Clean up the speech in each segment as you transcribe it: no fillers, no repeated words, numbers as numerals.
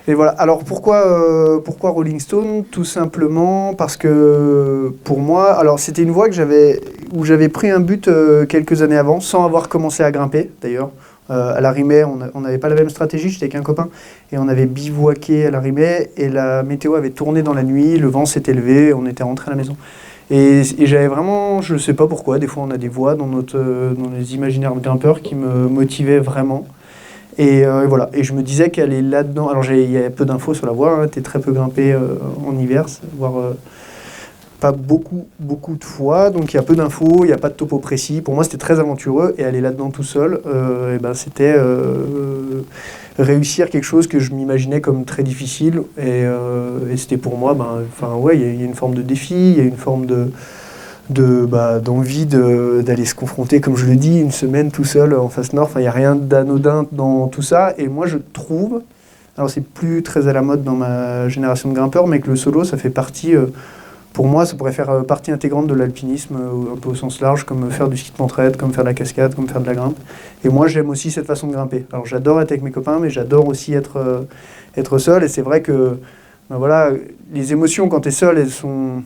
Mais voilà. Alors pourquoi Rolling Stone? Tout simplement parce que pour moi, alors c'était une voie où j'avais pris un but quelques années avant, sans avoir commencé à grimper d'ailleurs. À la Rimet, on n'avait pas la même stratégie, j'étais avec un copain, et on avait bivouaqué à la Rimet, et la météo avait tourné dans la nuit, le vent s'était levé, on était rentré à la maison. Et j'avais vraiment, je ne sais pas pourquoi, des fois on a des voix dans nos imaginaires de grimpeurs qui me motivaient vraiment. Et voilà, et je me disais qu'elle est là-dedans. Alors il y a peu d'infos sur la voie, hein, t'es très peu grimpé en hiver, voire pas beaucoup de fois, donc il y a peu d'infos, il n'y a pas de topo précis. Pour moi c'était très aventureux, et aller là-dedans tout seul, et ben, c'était réussir quelque chose que je m'imaginais comme très difficile, et c'était pour moi, ouais, il y a une forme de défi, il y a une forme d'envie d'aller se confronter, comme je le dis, une semaine tout seul en face nord. Enfin, il n'y a rien d'anodin dans tout ça. Et moi, je trouve, alors c'est plus très à la mode dans ma génération de grimpeurs, mais que le solo, ça fait partie, pour moi, ça pourrait faire partie intégrante de l'alpinisme, un peu au sens large, comme faire du ski de pentraide, comme faire de la cascade, comme faire de la grimpe. Et moi, j'aime aussi cette façon de grimper. Alors, j'adore être avec mes copains, mais j'adore aussi être seul. Et c'est vrai que, voilà, les émotions, quand tu es seul, elles sont,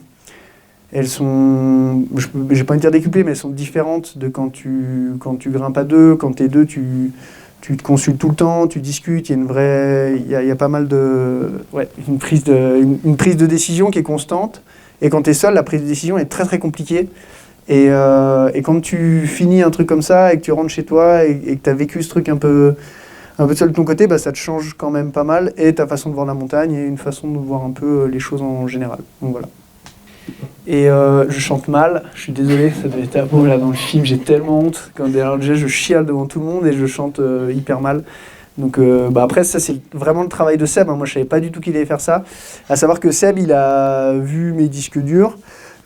j'ai pas envie de dire décuplées, mais elles sont différentes de quand tu grimpes à deux. Quand t'es deux, tu te consultes tout le temps, tu discutes, il y a pas mal de... Ouais, une prise de décision qui est constante. Et quand t'es seul, la prise de décision est très très compliquée. Et quand tu finis un truc comme ça, et que tu rentres chez toi, et que t'as vécu ce truc un peu seul de ton côté, ça te change quand même pas mal. Et ta façon de voir la montagne, et une façon de voir un peu les choses en général. Donc voilà. Et je chante mal, je suis désolé, ça devait être à beau là dans le film, j'ai tellement honte. Alors déjà je chiale devant tout le monde et je chante hyper mal. Donc après ça c'est vraiment le travail de Seb, hein. Moi je savais pas du tout qu'il allait faire ça. À savoir que Seb il a vu mes disques durs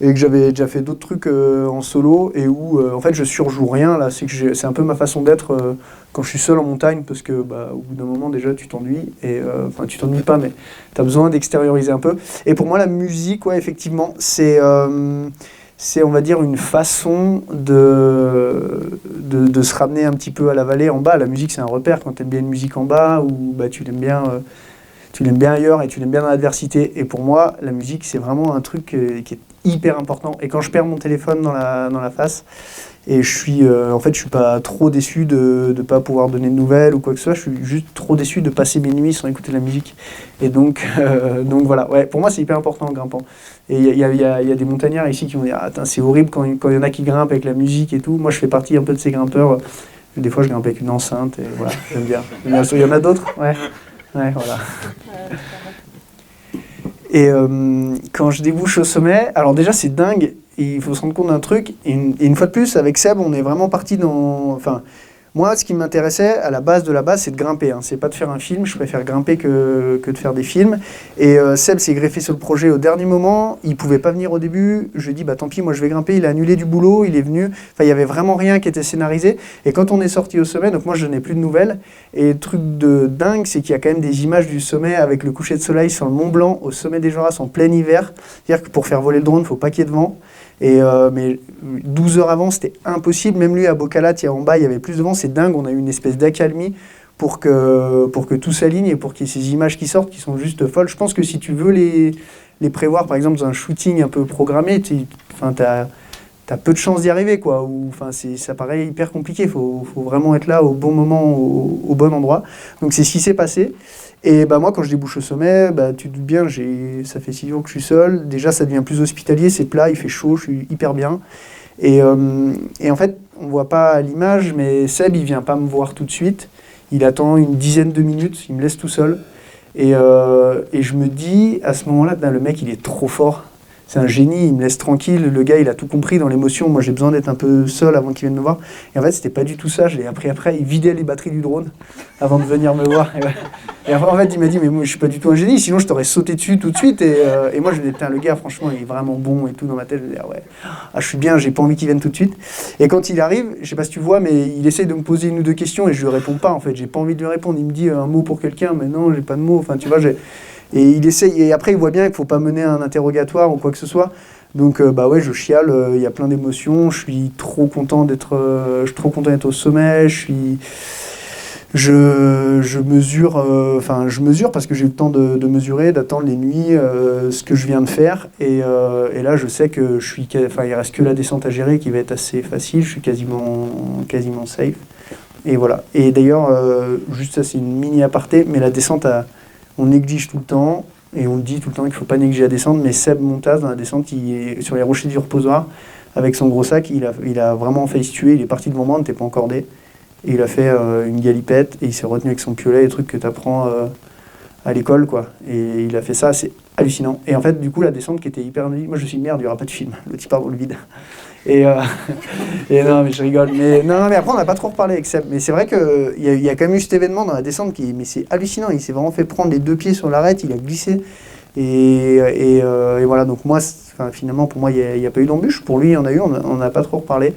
et que j'avais déjà fait d'autres trucs en solo et où en fait je surjoue rien là, c'est un peu ma façon d'être quand je suis seul en montagne, parce que au bout d'un moment déjà tu t'ennuies, et enfin tu t'ennuies pas mais tu as besoin d'extérioriser un peu. Et pour moi la musique, ouais, effectivement, c'est on va dire une façon de se ramener un petit peu à la vallée en bas. La musique c'est un repère, quand tu aimes bien une musique en bas, ou tu l'aimes bien ailleurs et tu l'aimes bien dans l'adversité. Et pour moi, la musique, c'est vraiment un truc qui est hyper important. Et quand je perds mon téléphone dans la face, et je suis pas trop déçu de ne pas pouvoir donner de nouvelles ou quoi que ce soit, je suis juste trop déçu de passer mes nuits sans écouter de la musique. Et donc voilà, ouais, pour moi, c'est hyper important en grimpant. Et il y a des montagnards ici qui vont dire « Ah, c'est horrible quand il y en a qui grimpent avec la musique et tout ». Moi, je fais partie un peu de ces grimpeurs. Des fois, je grimpe avec une enceinte, et voilà, j'aime bien. Il y en a d'autres ? Ouais. Ouais, voilà. Et quand je débouche au sommet, alors déjà c'est dingue, et il faut se rendre compte d'un truc, et une fois de plus, avec Seb, on est vraiment parti dans... Enfin, moi, ce qui m'intéressait à la base de la base, c'est de grimper, hein. C'est pas de faire un film, je préfère grimper que de faire des films. Et Seb s'est greffé sur le projet au dernier moment, il pouvait pas venir au début, je lui ai dit, tant pis, moi je vais grimper, il a annulé du boulot, il est venu, enfin il y avait vraiment rien qui était scénarisé. Et quand on est sorti au sommet, donc moi je n'ai plus de nouvelles, et le truc de dingue, c'est qu'il y a quand même des images du sommet avec le coucher de soleil sur le Mont Blanc, au sommet des Joras en plein hiver. C'est-à-dire que pour faire voler le drone, il faut pas qu'il y ait de vent. Et mais 12 heures avant, c'était impossible. Même lui, à Bocalat, en bas, il y avait plus de vent. C'est dingue, on a eu une espèce d'accalmie pour que tout s'aligne et pour qu'il y ait ces images qui sortent, qui sont juste folles. Je pense que si tu veux les prévoir, par exemple, dans un shooting un peu programmé, t'as peu de chances d'y arriver, quoi. Ça paraît hyper compliqué. Il faut vraiment être là au bon moment, au bon endroit. Donc c'est ce qui s'est passé. Et moi, quand je débouche au sommet, tu te doutes bien, ça fait 6 jours que je suis seul. Déjà, ça devient plus hospitalier, c'est plat, il fait chaud, je suis hyper bien. Et en fait, on ne voit pas l'image, mais Seb, il ne vient pas me voir tout de suite. Il attend une dizaine de minutes, il me laisse tout seul. Et je me dis, à ce moment-là, le mec, il est trop fort. C'est un génie, il me laisse tranquille, le gars il a tout compris dans l'émotion, moi j'ai besoin d'être un peu seul avant qu'il vienne me voir. Et en fait c'était pas du tout ça, je l'ai appris après, il vidait les batteries du drone avant de venir me voir. Et après en fait il m'a dit mais moi je suis pas du tout un génie, sinon je t'aurais sauté dessus tout de suite. Et moi je lui ai dit le gars franchement il est vraiment bon et tout dans ma tête, je me dis ouais, je suis bien, j'ai pas envie qu'il vienne tout de suite. Et quand il arrive, je sais pas si tu vois, mais il essaye de me poser 1 ou 2 questions et je lui réponds pas en fait, j'ai pas envie de lui répondre, il me dit un mot pour quelqu'un, mais non j'ai pas de mots, enfin tu vois Et il essaye, et après il voit bien qu'il ne faut pas mener un interrogatoire ou quoi que ce soit. Donc ouais, je chiale, il y a plein d'émotions, je suis trop content d'être au sommet, Je mesure, je mesure parce que j'ai eu le temps de mesurer, d'attendre les nuits, ce que je viens de faire. Et là, je sais que il reste que la descente à gérer qui va être assez facile. Je suis quasiment safe. Et voilà. Et d'ailleurs, juste ça, c'est une mini aparté, mais la descente, on néglige tout le temps. Et on dit tout le temps qu'il ne faut pas négliger la descente. Mais Seb Montaz, dans la descente, qui est sur les rochers du reposoir, avec son gros sac, il a vraiment failli se tuer. Il est parti devant moi, on n'était pas encordé. Et il a fait une galipette et il s'est retenu avec son piolet, les trucs que tu apprends à l'école, quoi. Et il a fait ça, c'est hallucinant. Et en fait, du coup, la descente qui était hyper... Moi, je me suis dit, merde, il n'y aura pas de film. Le type part dans le vide. Et, et non, mais je rigole. Mais, non, mais après, on n'a pas trop reparlé avec Seb. Mais c'est vrai qu'il y a quand même eu cet événement dans la descente mais c'est hallucinant. Il s'est vraiment fait prendre les 2 pieds sur l'arête, il a glissé. Et voilà, donc moi, finalement, pour moi, il n'y a pas eu d'embûche. Pour lui, il y en a eu, on n'a pas trop reparlé.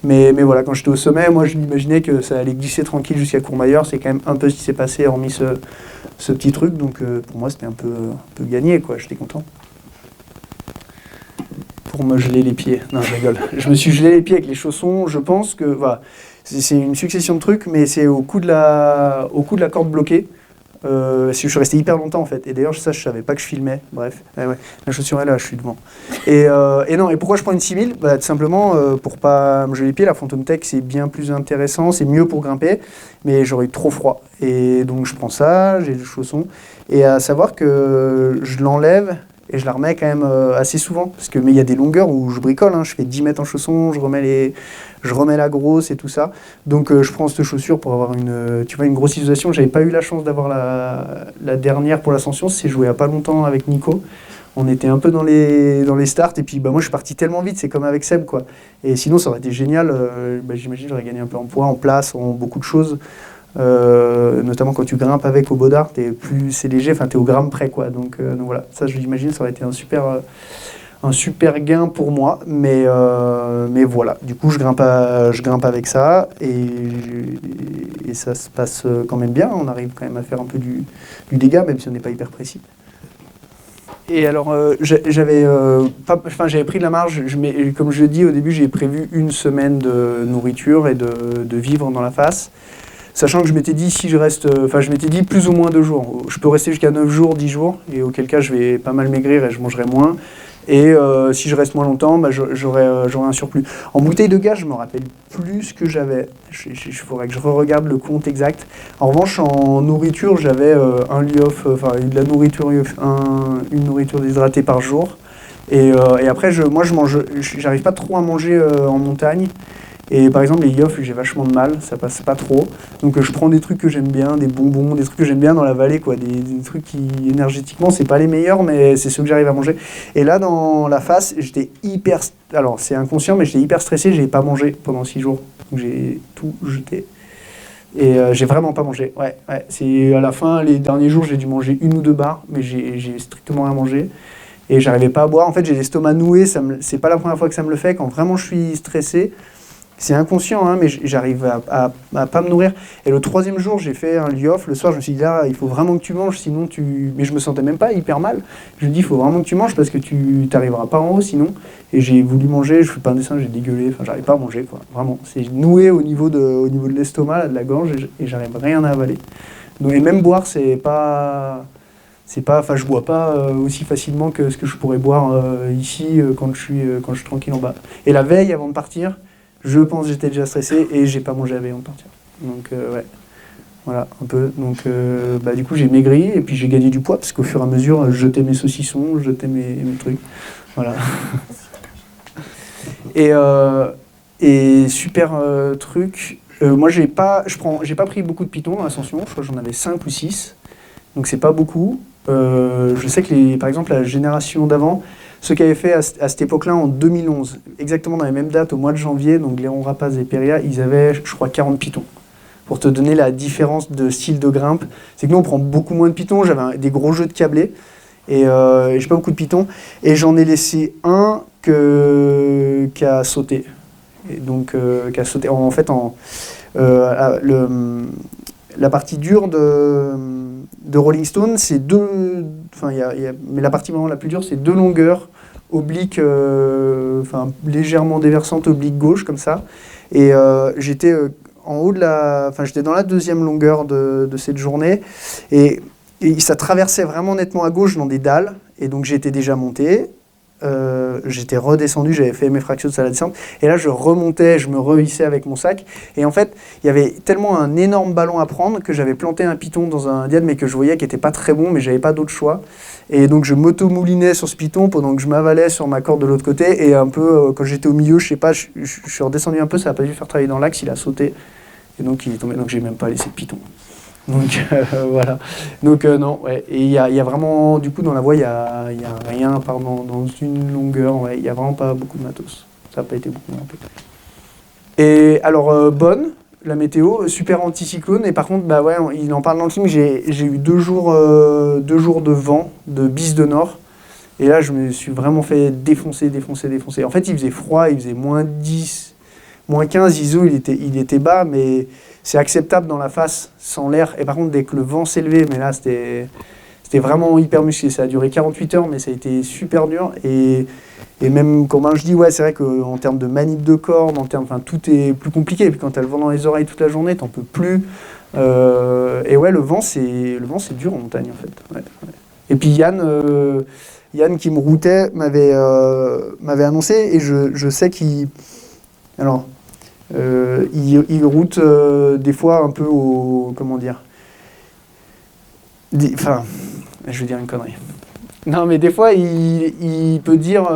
Mais voilà, quand j'étais au sommet, moi, je m'imaginais que ça allait glisser tranquille jusqu'à Courmayeur. C'est quand même un peu ce qui s'est passé, hormis ce petit truc. Donc pour moi, c'était un peu gagné, quoi. J'étais content. Pour me geler les pieds. Non, je rigole. Je me suis gelé les pieds avec les chaussons. Je pense que, voilà, c'est une succession de trucs, mais c'est au coup de la corde bloquée. Parce que je suis resté hyper longtemps en fait. Et d'ailleurs, ça, je savais pas que je filmais. Bref, ouais. La chaussure est là, je suis devant. Et non, et pourquoi je prends une 6000 ? Tout simplement pour pas me geler les pieds. La Phantom Tech, c'est bien plus intéressant, c'est mieux pour grimper, mais j'aurais eu trop froid. Et donc, je prends ça, j'ai le chausson. Et à savoir que je l'enlève et je la remets quand même assez souvent. Mais il y a des longueurs où je bricole, hein. Je fais 10 mètres en chaussons, je remets la grosse et tout ça. Donc je prends cette chaussure pour avoir une grosse isolation. J'avais pas eu la chance d'avoir la dernière pour l'ascension. C'est joué il y a pas longtemps avec Nico. On était un peu dans les starts et puis moi je suis parti tellement vite, c'est comme avec Seb, quoi. Et sinon ça aurait été génial, j'imagine j'aurais gagné un peu en poids, en place, en beaucoup de choses. Notamment quand tu grimpes avec au Baudard, c'est léger, t'es au gramme près, quoi. Donc voilà, ça j'imagine ça aurait été un super gain pour moi, mais voilà. Du coup je grimpe avec ça et ça se passe quand même bien. On arrive quand même à faire un peu du dégât, même si on n'est pas hyper précis. Et alors j'avais pris de la marge, comme je l'ai dit au début, j'ai prévu 1 semaine de nourriture et de vivre dans la face. Sachant que je m'étais dit, je m'étais dit plus ou moins 2 jours. Je peux rester jusqu'à 9 jours, 10 jours, et auquel cas je vais pas mal maigrir et je mangerai moins. Et si je reste moins longtemps, j'aurai un surplus. En bouteille de gaz, je me rappelle plus ce que j'avais. Il faudrait que je re-regarde le compte exact. En revanche, en nourriture, j'avais un Lyof, de la nourriture, une nourriture déshydratée par jour. Et après, j'arrive pas trop à manger en montagne. Et par exemple, les Yoff, j'ai vachement de mal, ça passe pas trop. Donc je prends des trucs que j'aime bien, des bonbons, des trucs que j'aime bien dans la vallée, quoi. Des trucs qui, énergétiquement, c'est pas les meilleurs, mais c'est ceux que j'arrive à manger. Et là, dans la face, j'étais hyper... Alors, c'est inconscient, mais j'étais hyper stressé, j'ai pas mangé pendant 6 jours. Donc j'ai tout jeté. Et j'ai vraiment pas mangé. Ouais. C'est à la fin, les derniers jours, j'ai dû manger 1 ou 2 barres, mais j'ai strictement rien mangé. Et j'arrivais pas à boire. En fait, j'ai l'estomac noué, c'est pas la première fois que ça me le fait. Quand vraiment je suis stressé, c'est inconscient, hein, mais j'arrive à pas me nourrir. Et le 3e jour, j'ai fait un Lyof. Le soir, je me suis dit, là, il faut vraiment que tu manges, sinon tu... Mais je me sentais même pas hyper mal. Je me dis, il faut vraiment que tu manges parce que tu t'arriveras pas en haut, sinon. Et j'ai voulu manger, je fais pas un dessin, j'ai dégueulé. J'arrive pas à manger, quoi. Vraiment. C'est noué au niveau de l'estomac, là, de la gorge, et j'arrive rien à avaler. Donc, et même boire, je bois pas aussi facilement que ce que je pourrais boire ici quand je suis tranquille en bas. Et la veille, avant de partir, je pense que j'étais déjà stressé et j'ai pas mangé la veille avant de partir. Donc ouais, voilà, un peu. Donc du coup, j'ai maigri et puis j'ai gagné du poids parce qu'au fur et à mesure, je jetais mes saucissons, je jetais mes trucs. Voilà. Et super truc. Moi, j'ai pas pris beaucoup de pitons dans l'ascension. Je crois que j'en avais 5 ou 6. Donc c'est pas beaucoup. Je sais que par exemple, la génération d'avant, ceux qui avaient fait à cette époque-là, en 2011, exactement dans les mêmes dates, au mois de janvier, donc Léon Rapaz et Péria, ils avaient, je crois, 40 pitons. Pour te donner la différence de style de grimpe, c'est que nous, on prend beaucoup moins de pitons. J'avais des gros jeux de câblés, et j'ai pas beaucoup de pitons. Et j'en ai laissé un qui a sauté. Et donc, qui a sauté. En fait, la partie dure de Rolling Stone, c'est mais la partie vraiment la plus dure, c'est 2 longueurs obliques, légèrement déversantes, oblique gauche, comme ça. Et j'étais en haut de la... Enfin, j'étais dans la deuxième longueur de cette journée, et ça traversait vraiment nettement à gauche dans des dalles, et donc j'étais déjà monté. J'étais redescendu, j'avais fait mes fractions à la descente, et là je remontais, je me rehissais avec mon sac, et en fait il y avait tellement un énorme ballon à prendre que j'avais planté un piton dans un diade, mais que je voyais qui était pas très bon, mais j'avais pas d'autre choix, et donc je m'auto-moulinais sur ce piton pendant que je m'avalais sur ma corde de l'autre côté, et un peu quand j'étais au milieu, je sais pas, je suis redescendu un peu, ça a pas dû faire travailler dans l'axe, il a sauté, et donc il est tombé, donc j'ai même pas laissé de piton. Donc voilà. Donc non, ouais. Et il y a vraiment, du coup, dans la voie, il y a rien, pardon, dans une longueur, ouais. Il y a vraiment pas beaucoup de matos. Ça n'a pas été beaucoup monté. Et alors, bonne, la météo, super anticyclone. Et par contre, bah ouais, il en parle dans le film, j'ai eu 2 jours de vent, de bise de nord. Et là, je me suis vraiment fait défoncer. En fait, il faisait froid, il faisait -10, -15, ISO, il était bas, mais c'est acceptable dans la face, sans l'air. Et par contre, dès que le vent s'est levé, mais là, c'était vraiment hyper musclé. Ça a duré 48 heures, mais ça a été super dur. Et même quand je dis, ouais, c'est vrai qu'en termes de manip de corde, enfin, tout est plus compliqué. Et puis quand tu as le vent dans les oreilles toute la journée, t'en peux plus. Et ouais, le vent, c'est dur en montagne, en fait. Ouais. Et puis Yann qui me routait m'avait annoncé, et je sais qu'il... Alors, il route des fois un peu au... Comment dire, enfin, je vais dire une connerie. Non, mais des fois, il peut dire...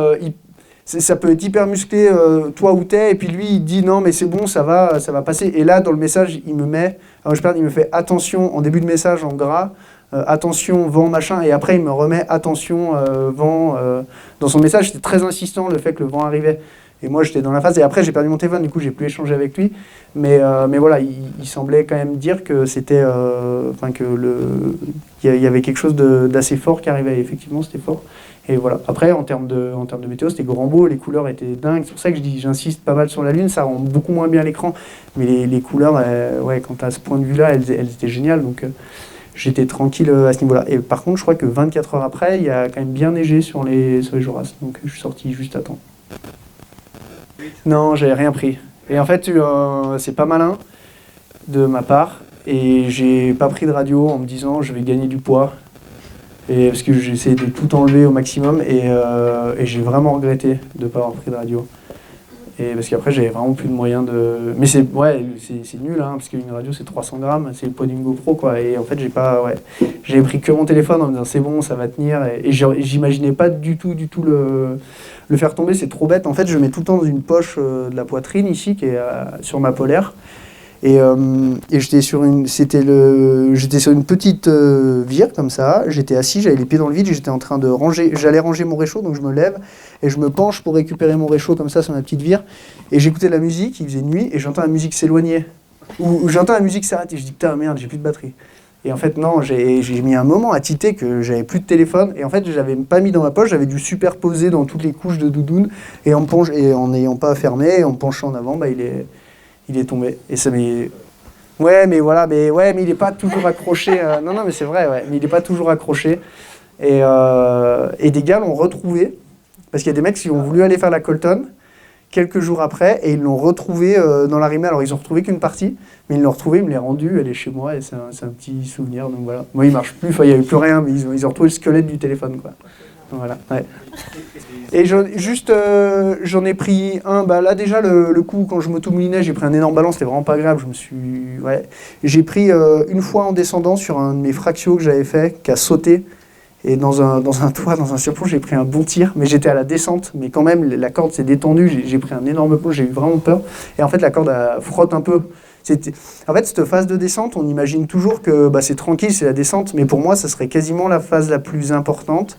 ça peut être hyper musclé, toi où t'es, et puis lui, il dit non, mais c'est bon, ça va passer. Et là, dans le message, il me fait attention, en début de message, en gras, attention, vent, machin, et après, il me remet attention, vent. Dans son message, c'était très insistant, le fait que le vent arrivait. Et moi, j'étais dans la phase, et après, j'ai perdu mon téléphone, du coup, j'ai plus échangé avec lui. Mais voilà, il semblait quand même dire que c'était... qu'il y avait quelque chose d'assez fort qui arrivait, et effectivement, c'était fort. Et voilà. Après, en termes de météo, c'était grand beau, les couleurs étaient dingues. C'est pour ça que j'insiste pas mal sur la Lune, ça rend beaucoup moins bien l'écran. Mais les couleurs, ouais, quand à ce point de vue-là, elles étaient géniales. Donc, j'étais tranquille à ce niveau-là. Et par contre, je crois que 24 heures après, il y a quand même bien neigé sur les Joras. Donc, je suis sorti juste à temps. Non, j'avais rien pris. Et en fait, c'est pas malin de ma part. Et j'ai pas pris de radio en me disant je vais gagner du poids. Et parce que j'ai essayé de tout enlever au maximum. Et j'ai vraiment regretté de ne pas avoir pris de radio. Et parce qu'après, j'avais vraiment plus de moyens de... Mais c'est nul, hein, parce qu'une radio, c'est 300 grammes. C'est le poids d'une GoPro, quoi. Et en fait, j'avais pris que mon téléphone en me disant c'est bon, ça va tenir. Et j'imaginais pas du tout le faire tomber, c'est trop bête. En fait, je mets tout le temps dans une poche de la poitrine ici, qui est sur ma polaire. Et j'étais sur une petite vire comme ça. J'étais assis, j'avais les pieds dans le vide, j'étais en train de ranger. J'allais ranger mon réchaud, donc je me lève et je me penche pour récupérer mon réchaud comme ça sur ma petite vire. Et j'écoutais de la musique, il faisait nuit, et j'entends la musique s'éloigner. Ou j'entends la musique s'arrêter. Je dis putain merde, j'ai plus de batterie. Et en fait, non, j'ai mis un moment à tilter que j'avais plus de téléphone. Et en fait, je l'avais pas mis dans ma poche, j'avais dû superposer dans toutes les couches de doudoune. Et en n'ayant pas fermé, en penchant en avant, il est tombé. Et ça m'est... Ouais, mais voilà, mais il n'est pas toujours accroché. Non, mais c'est vrai, ouais, mais il n'est pas toujours accroché. Et des gars l'ont retrouvé, parce qu'il y a des mecs qui ont voulu aller faire la Colton quelques jours après, et ils l'ont retrouvé dans la Rimée. Alors, ils ont retrouvé qu'une partie, mais ils l'ont retrouvé, ils me l'ont rendu, elle est chez moi, et c'est un petit souvenir, donc voilà. Moi, il marche plus, il n'y avait plus rien, mais ils ont retrouvé le squelette du téléphone, quoi. Donc, voilà, ouais. Et j'en ai pris un, là déjà le coup quand je m'auto-moulinais, j'ai pris un énorme ballon, c'était vraiment pas agréable, j'ai pris une fois en descendant sur un de mes fractios que j'avais fait, qui a sauté, et dans un toit, dans un surplomb, j'ai pris un bon tir, mais j'étais à la descente, mais quand même la corde s'est détendue, j'ai pris un énorme plonge, j'ai eu vraiment peur, et en fait la corde frotte un peu. En fait, cette phase de descente, on imagine toujours que c'est tranquille, c'est la descente, mais pour moi, ça serait quasiment la phase la plus importante.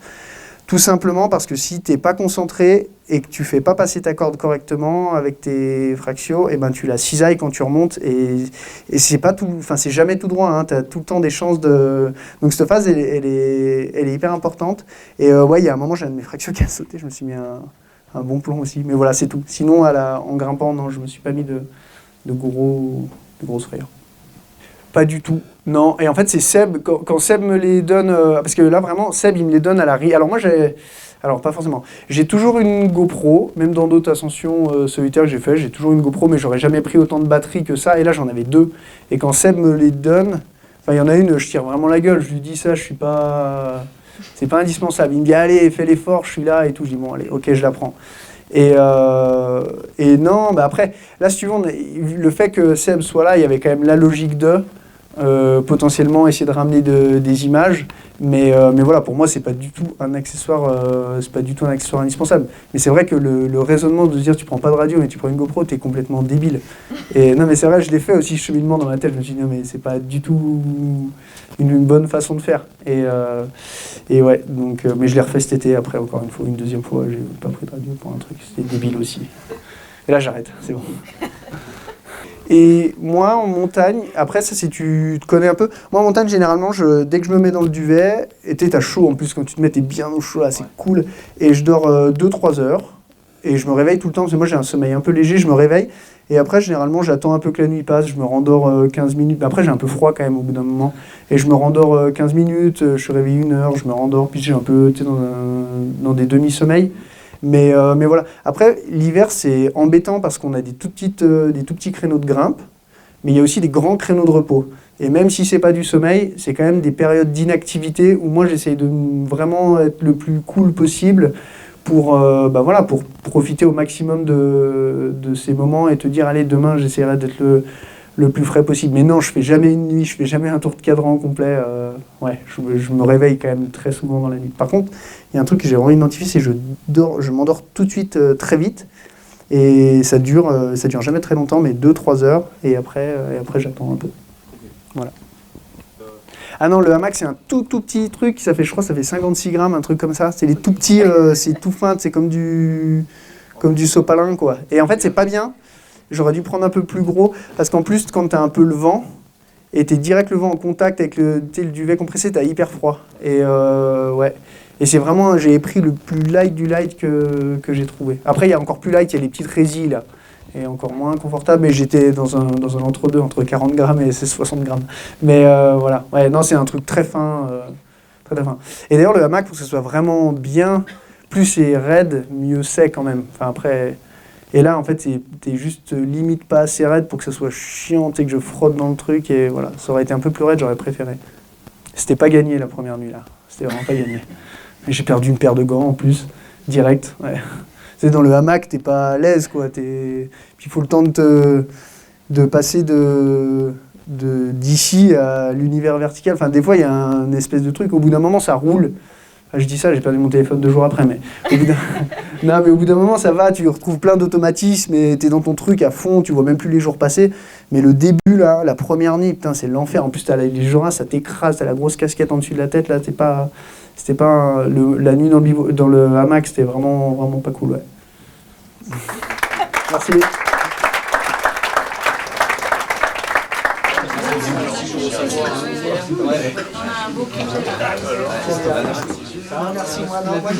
Tout simplement parce que si tu n'es pas concentré et que tu ne fais pas passer ta corde correctement avec tes fractios, et tu la cisailles quand tu remontes et c'est pas tout, c'est jamais tout droit, hein, tu as tout le temps des chances de... Donc cette phase, elle est hyper importante. Et il y a un moment, j'ai un de mes fractios qui a sauté, je me suis mis un bon plomb aussi. Mais voilà, c'est tout. Sinon, en grimpant, non, je ne me suis pas mis de grosses frayeurs. Pas du tout. Non, et en fait c'est Seb, quand Seb me les donne, parce que là vraiment Seb il me les donne à la rive. Alors moi Alors, pas forcément. J'ai toujours une GoPro, même dans d'autres ascensions solitaires que j'ai fait, j'ai toujours une GoPro, mais j'aurais jamais pris autant de batterie que ça. Et là, j'en avais deux. Et quand Seb me les donne, enfin, il y en a une, je tire vraiment la gueule. Je lui dis ça, je suis pas... C'est pas indispensable. Il me dit, allez, fais l'effort, je suis là et tout. Je dis, bon, allez, ok, je la prends. Et non, bah après, là, si tu veux, le fait que Seb soit là, il y avait quand même la logique de potentiellement essayer de ramener des images. Mais voilà, pour moi, c'est pas du tout un accessoire, indispensable. Mais c'est vrai que le raisonnement de se dire tu prends pas de radio mais tu prends une GoPro, t'es complètement débile. Et non, mais c'est vrai, je l'ai fait aussi cheminement dans ma tête. Je me suis dit non, mais c'est pas du tout une bonne façon de faire. Et ouais, donc, mais je l'ai refait cet été après encore une fois, une deuxième fois. J'ai pas pris de radio pour un truc, c'était débile aussi. Et là, j'arrête, c'est bon. Et moi, en montagne, après ça, si tu te connais un peu, moi en montagne, généralement, dès que je me mets dans le duvet, et t'as chaud en plus, quand tu te mets, t'es bien au chaud, là, c'est cool, et je dors 2-3 heures, et je me réveille tout le temps, parce que moi j'ai un sommeil un peu léger, je me réveille, et après, généralement, j'attends un peu que la nuit passe, je me rendors 15 minutes, mais après j'ai un peu froid quand même au bout d'un moment, et je me rendors 15 minutes, je suis réveillé 1 heure, je me rendors, puis j'ai un peu, tu sais, dans des demi-sommeils. Mais voilà. Après, l'hiver, c'est embêtant parce qu'on a des tout petits créneaux de grimpe, mais il y a aussi des grands créneaux de repos. Et même si c'est pas du sommeil, c'est quand même des périodes d'inactivité où moi, j'essaye de vraiment être le plus cool possible pour profiter au maximum de ces moments et te dire, allez, demain, j'essaierai d'être le plus frais possible. Mais non, je fais jamais une nuit, je fais jamais un tour de cadran complet. Je me réveille quand même très souvent dans la nuit. Par contre, il y a un truc que j'ai vraiment identifié, c'est que je m'endors tout de suite très vite. Et ça dure jamais très longtemps, mais 2-3 heures. Et après j'attends un peu. Voilà. Ah non, le hamac, c'est un tout petit truc. Je crois que ça fait 56 grammes, un truc comme ça. C'est les tout petits, c'est tout fin, c'est comme du sopalin, quoi. Et en fait, c'est pas bien. J'aurais dû prendre un peu plus gros, parce qu'en plus, quand tu as un peu le vent, et tu es direct le vent en contact avec le duvet compressé, tu as hyper froid. Et ouais. Et c'est vraiment, j'ai pris le plus light du light que j'ai trouvé. Après, il y a encore plus light, il y a les petites résilles, là, et encore moins confortable, mais j'étais dans un entre-deux, entre 40 grammes et 60 grammes. Mais voilà. Ouais, non, c'est un truc très fin, très fin. Et d'ailleurs, le hamac, pour que ce soit vraiment bien, plus c'est raide, mieux c'est quand même. Enfin, après... Et là, en fait, t'es juste limite pas assez raide pour que ça soit chiant, et que je frotte dans le truc, et voilà. Ça aurait été un peu plus raide, j'aurais préféré. C'était pas gagné la première nuit, là. C'était vraiment pas gagné. Et j'ai perdu une paire de gants, en plus, direct, ouais. C'est dans le hamac, t'es pas à l'aise, quoi. Puis il faut le temps de passer d'ici à l'univers vertical. Enfin, des fois, il y a un espèce de truc, au bout d'un moment, ça roule. Je dis ça, j'ai perdu mon téléphone 2 jours après, mais au bout d'un moment, ça va, tu retrouves plein d'automatismes et t'es dans ton truc à fond, tu vois même plus les jours passer. Mais le début, là, la première nuit, putain, c'est l'enfer. En plus, t'as les Joras, ça t'écrase, t'as la grosse casquette en dessus de la tête, là, la nuit dans le hamac, c'était vraiment, vraiment pas cool, ouais. Merci. Merci, moi, non, moi,